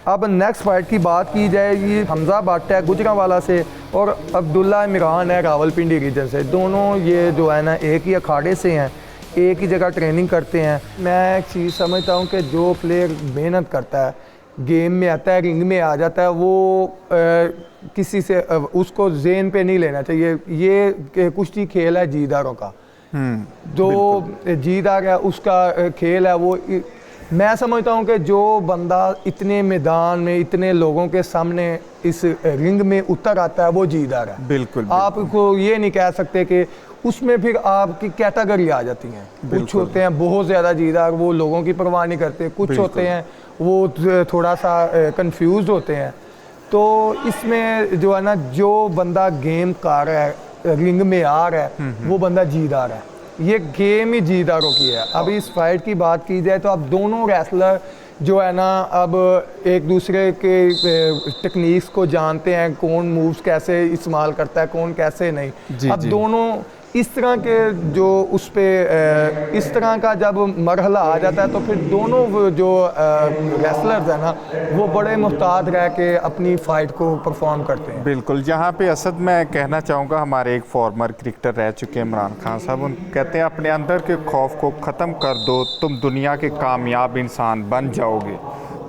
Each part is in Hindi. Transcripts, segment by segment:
अब नेक्स्ट फाइट की बात की जाएगी, हमजा भट्ट है गुजरांवाला से और अब्दुल्ला इमरान है रावलपिंडी रीजन से। दोनों ये जो है ना एक ही अखाड़े से हैं, एक ही जगह ट्रेनिंग करते हैं। मैं एक चीज़ समझता हूँ कि जो प्लेयर मेहनत करता है, गेम में आता है, रिंग में आ जाता है, वो किसी से उसको जेन पे नहीं लेना चाहिए। ये कुश्ती खेल है जीदारों का, जो जीदार है उसका खेल है। वो मैं समझता हूँ कि जो बंदा इतने मैदान में इतने लोगों के सामने इस रिंग में उतर आता है वो जीदार है। बिल्कुल, आपको ये नहीं कह सकते कि उसमें फिर आपकी कैटेगरी आ जाती हैं। कुछ होते हैं बहुत ज़्यादा जीदार, वो लोगों की परवाह नहीं करते। कुछ होते हैं वो थोड़ा सा कंफ्यूज होते हैं। तो इसमें जो है ना, जो बंदा गेम कर रहा है, रिंग में आ रहा है, वो बंदा जीदार है। ये गेम ही जीदारों की है। अब इस फाइट की बात की जाए तो अब दोनों रेसलर जो है ना, अब एक दूसरे के टेक्निक्स को जानते हैं, कौन मूव्स कैसे इस्तेमाल करता है, कौन कैसे नहीं। अब दोनों इस तरह के जो उस पर इस तरह का जब मरहला आ जाता है तो फिर दोनों जो रेसलर्स हैं ना, वो बड़े मुहतात रह के अपनी फ़ाइट को परफॉर्म करते हैं। बिल्कुल। यहाँ पे असद मैं कहना चाहूँगा, हमारे एक फॉर्मर क्रिकेटर रह चुके हैं इमरान खान साहब, उन कहते हैं अपने अंदर के खौफ को ख़त्म कर दो, तुम दुनिया के कामयाब इंसान बन जाओगे।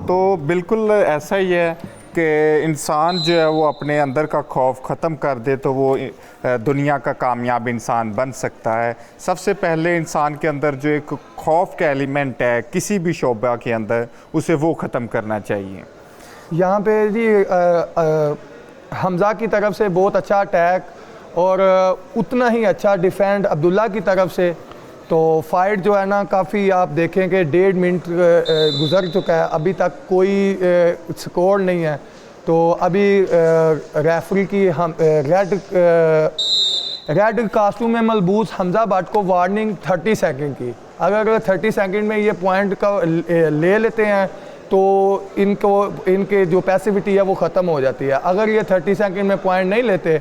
तो बिल्कुल ऐसा ही है कि इंसान जो है वो अपने अंदर का खौफ ख़त्म कर दे तो वो दुनिया का कामयाब इंसान बन सकता है। सबसे पहले इंसान के अंदर जो एक खौफ का एलिमेंट है किसी भी शोबा के अंदर, उसे वो ख़त्म करना चाहिए। यहाँ पे जी हमजा की तरफ से बहुत अच्छा अटैक और उतना ही अच्छा डिफेंड अब्दुल्ला की तरफ से। तो फाइट जो है ना, काफ़ी आप देखें कि 1.5 मिनट गुजर चुका है, अभी तक कोई स्कोर नहीं है। तो अभी रेफरी की हम रेड कास्टूम में मलबूस हमजा भट्ट को वार्निंग 30 सेकंड की। अगर 30 सेकंड में ये पॉइंट का ले लेते हैं तो इनके जो पैसिविटी है वो ख़त्म हो जाती है। अगर ये 30 सेकंड में पॉइंट नहीं लेते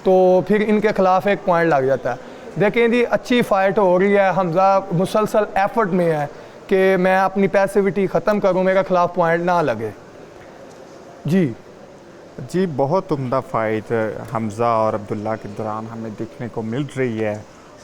तो फिर इनके ख़िलाफ़ एक पॉइंट लग जाता है। देखें जी, अच्छी फ़ाइट हो रही है, हमजा मुसलसल एफर्ट में है कि मैं अपनी पैसिविटी ख़त्म करूं, मेरे ख़िलाफ़ पॉइंट ना लगे। जी बहुत उम्दा फ़ाइट हमजा और अब्दुल्ला के दौरान हमें देखने को मिल रही है।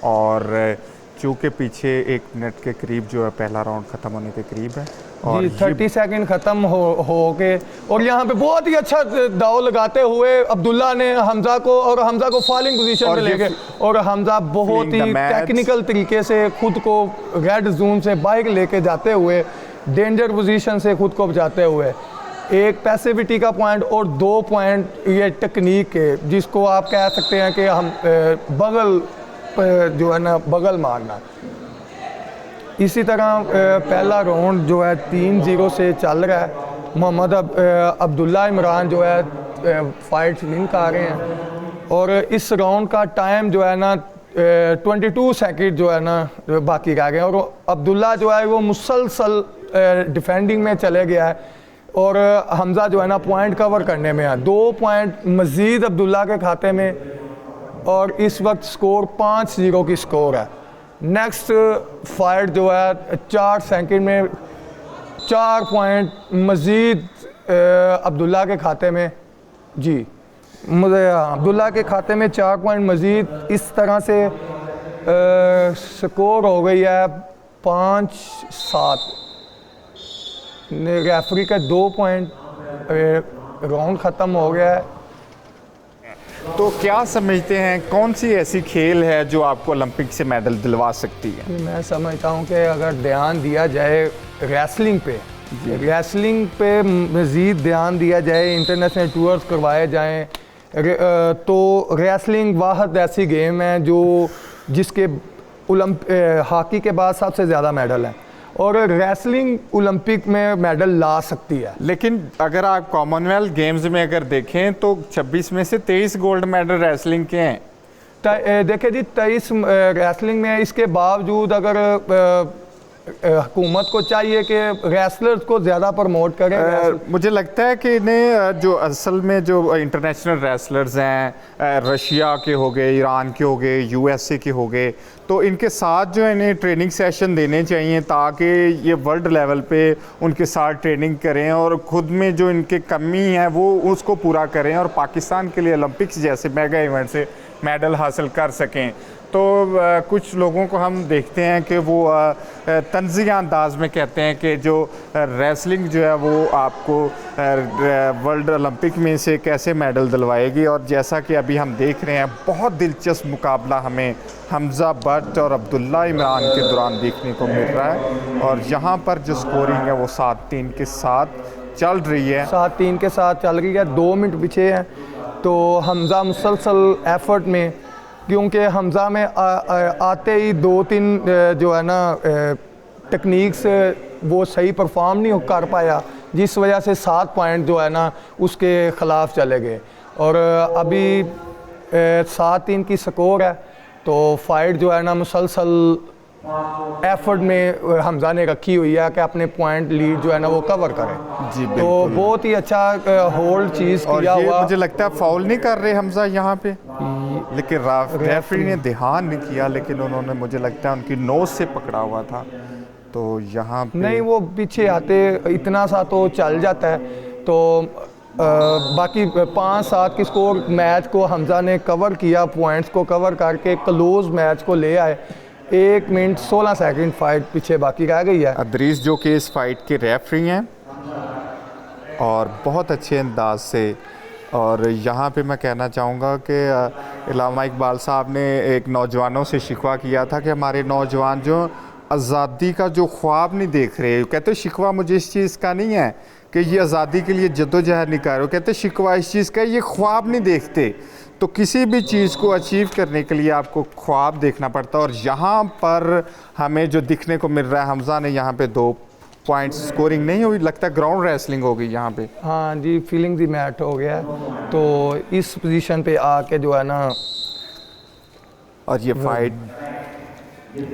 और चूँकि पीछे 1 मिनट के करीब जो है पहला राउंड ख़त्म होने के करीब है और जी 30 सेकंड ख़त्म हो के, और यहाँ पे बहुत ही अच्छा दाव लगाते हुए अब्दुल्ला ने हमजा को और हमजा को फॉलिंग पोजीशन में ले गए। और हमजा बहुत ही टेक्निकल तरीके से खुद को रेड जोन से बाइक लेके जाते हुए, डेंजर पोजीशन से खुद को बचाते हुए, एक पैसिविटी का पॉइंट और 2 पॉइंट ये टेक्निक के, जिसको आप कह सकते हैं कि हम बगल जो है ना, बगल मारना। इसी तरह पहला राउंड जो है 3-0 से चल रहा है। मोहम्मद अब्दुल्ला इमरान जो है फाइट विन कर रहे हैं और इस राउंड का टाइम जो है ना 22 सेकंड जो है ना बाकी रह गए। और अब्दुल्ला जो है वो मुसलसल डिफेंडिंग में चले गया है और हमजा जो है ना पॉइंट कवर करने में है। 2 पॉइंट मज़ीद अब्दुल्ला के खाते में और इस वक्त स्कोर 5-0 की स्कोर है। नेक्स्ट फाइट जो है 4 सेकंड में 4 पॉइंट मज़ीद अब्दुल्ला के खाते में। जी मुझे अब्दुल्ला के खाते में 4 पॉइंट मज़ीद। इस तरह से स्कोर हो गई है 5-7। रेफरी का 2 पॉइंट, राउंड ख़त्म हो गया है। तो क्या समझते हैं कौन सी ऐसी खेल है जो आपको ओलंपिक से मेडल दिलवा सकती है? मैं समझता हूँ कि अगर ध्यान दिया जाए रेसलिंग पे मज़ीद ध्यान दिया जाए, इंटरनेशनल टूर्स करवाए जाएं, तो रेसलिंग वाहद ऐसी गेम है जो जिसके हॉकी के बाद सबसे ज़्यादा मेडल हैं और रेसलिंग ओलंपिक में मेडल ला सकती है। लेकिन अगर आप कॉमनवेल्थ गेम्स में अगर देखें तो 26 में से 23 गोल्ड मेडल रेसलिंग के हैं। देखिए जी 23 रेसलिंग में, इसके बावजूद अगर हुकूमत को चाहिए कि रेसलर्स को ज़्यादा प्रमोट करें। मुझे लगता है कि इन्हें जो असल में जो इंटरनेशनल रेसलर्स हैं, रशिया के हो गए, ईरान के हो गए, यूएसए के हो गए, तो इनके साथ जो इन्हें ट्रेनिंग सेशन देने चाहिए ताकि ये वर्ल्ड लेवल पे उनके साथ ट्रेनिंग करें और ख़ुद में जो इनके कमी है वो उसको पूरा करें और पाकिस्तान के लिए ओलंपिक्स जैसे मेगा इवेंट से मेडल हासिल कर सकें। तो कुछ लोगों को हम देखते हैं कि वो तंज़िया अंदाज में कहते हैं कि जो रेसलिंग जो है वो आपको वर्ल्ड ओलंपिक में से कैसे मेडल दिलवाएगी। और जैसा कि अभी हम देख रहे हैं, बहुत दिलचस्प मुकाबला हमें हमज़ा बट और अब्दुल्ला इमरान के दौरान देखने को मिल रहा है। और यहाँ पर जो स्कोरिंग है वो 7-3 के साथ चल रही है। 7-3 के साथ चल रही है, 2 मिनट पीछे है। तो हमज़ा मुसलसल एफर्ट में, क्योंकि हमज़ा में आते ही 2-3 जो है ना टेक्निक्स वो सही परफॉर्म नहीं कर पाया, जिस वजह से 7 पॉइंट जो है ना उसके ख़िलाफ़ चले गए। और अभी 7-3 की स्कोर है। तो फाइट जो है ना मुसलसल एफर्ट में हमज़ा ने रखी हुई है कि अपने पॉइंट लीड जो है ना वो कवर करें। जी तो बहुत ही अच्छा होल्ड चीज़ किया हुआ। मुझे लगता है फाउल नहीं कर रहे हमज़ा यहाँ पे, लेकिन रेफरी ने ध्यान नहीं किया, लेकिन उन्होंने मुझे लगता है उनकी नोज से पकड़ा हुआ था। तो यहाँ पे नहीं, वो पीछे आते इतना सा तो चल जाता है। तो बाकी 5-7 की स्कोर मैच को हमज़ा ने कवर किया, पॉइंट्स को कवर करके क्लोज मैच को ले आए। 1 मिनट 16 सेकंड फाइट पीछे बाकी रह गई है। अदरीस जो कि इस फाइट के रेफरी हैं और बहुत अच्छे अंदाज से। और यहाँ पे मैं कहना चाहूँगा कि इलामा इकबाल साहब ने एक नौजवानों से शिकवा किया था कि हमारे नौजवान जो आज़ादी का जो ख्वाब नहीं देख रहे, कहते शिकवा मुझे इस चीज़ का नहीं है कि ये आज़ादी के लिए जद्दोजहद नहीं कर रहे, कहते शिकवा इस चीज़ का ये ख्वाब नहीं देखते। तो किसी भी चीज़ को अचीव करने के लिए आपको ख्वाब देखना पड़ता है। और यहाँ पर हमें जो दिखने को मिल रहा है, हमज़ा ने यहाँ पे 2 पॉइंट स्कोरिंग नहीं हुई, लगता है ग्राउंड रेसलिंग हो गई यहाँ पे। हाँ जी, फीलिंग दी मैट हो गया। तो इस पोजीशन पे आके जो है ना, और ये फाइट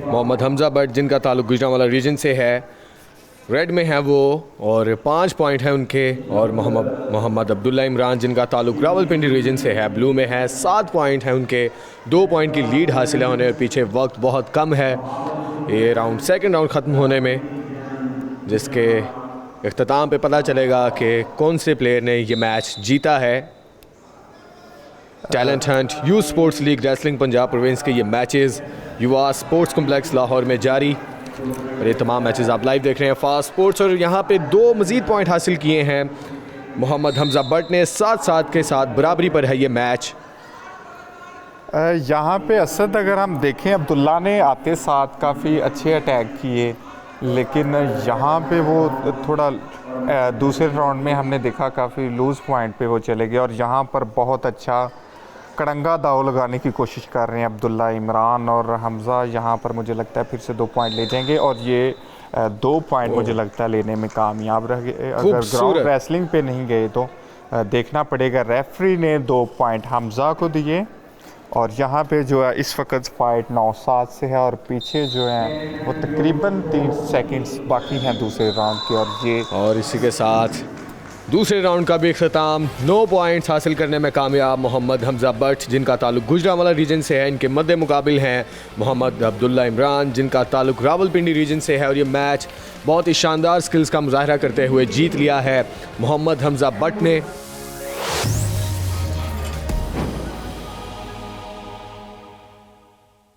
मोहम्मद हमज़ा बट जिनका ताल्लुक गुजरांवाला रीजन से है, रेड में है वो, और 5 पॉइंट है उनके। और मोहम्मद अब्दुल्ला इमरान जिनका ताल्लुक रावलपिंडी रीजन से है, ब्लू में है, 7 पॉइंट है उनके। 2 पॉइंट की लीड हासिल है उन्हें और पीछे वक्त बहुत कम है ये राउंड, सेकंड राउंड ख़त्म होने में, जिसके इख्तिताम पे पता चलेगा कि कौन से प्लेयर ने ये मैच जीता है। Talent Hunt youth sports league wrestling Punjab province के ये मैचेस युवा स्पोर्ट्स कॉम्प्लेक्स लाहौर में जारी, और ये तमाम मैचेस आप लाइव देख रहे हैं फास्ट स्पोर्ट्स। और यहाँ पे 2 मज़ीद पॉइंट हासिल किए हैं मोहम्मद हमज़ा बट ने, 7-7 के साथ बराबरी पर है ये मैच। यहाँ पे असद अगर हम देखें, अब्दुल्ला ने आते साथ काफ़ी अच्छे अटैक किए, लेकिन यहाँ पे वो थोड़ा दूसरे राउंड में हमने देखा काफ़ी लूज़ पॉइंट पे वो चले गए। और यहाँ पर बहुत अच्छा कड़ंगा दाव लगाने की कोशिश कर रहे हैं अब्दुल्ला इमरान, और हमज़ा यहाँ पर मुझे लगता है फिर से 2 पॉइंट ले जाएंगे। और ये 2 पॉइंट मुझे लगता है लेने में कामयाब रह गए। अगर ग्राउंड रेसलिंग पे नहीं गए तो देखना पड़ेगा। रेफरी ने 2 पॉइंट हमज़ा को दिए। और यहाँ पे जो है इस वक्त फाइट 9-7 से है, और पीछे जो है वो तकरीबन 3 सेकंड्स बाकी हैं दूसरे राउंड के। और इसी के साथ दूसरे राउंड का भी इख्तिताम, 9 पॉइंट्स हासिल करने में कामयाब मोहम्मद हमज़ा बट जिनका ताल्लुक गुजरांवाला रीजन से है। इनके मद्दे मुकाबिल हैं मोहम्मद अब्दुल्ला इमरान जिनका ताल्लुक रावलपिंडी रीजन से है। और ये मैच बहुत ही शानदार स्किल्स का मुजाहरा करते हुए जीत लिया है मोहम्मद हमज़ा बट ने।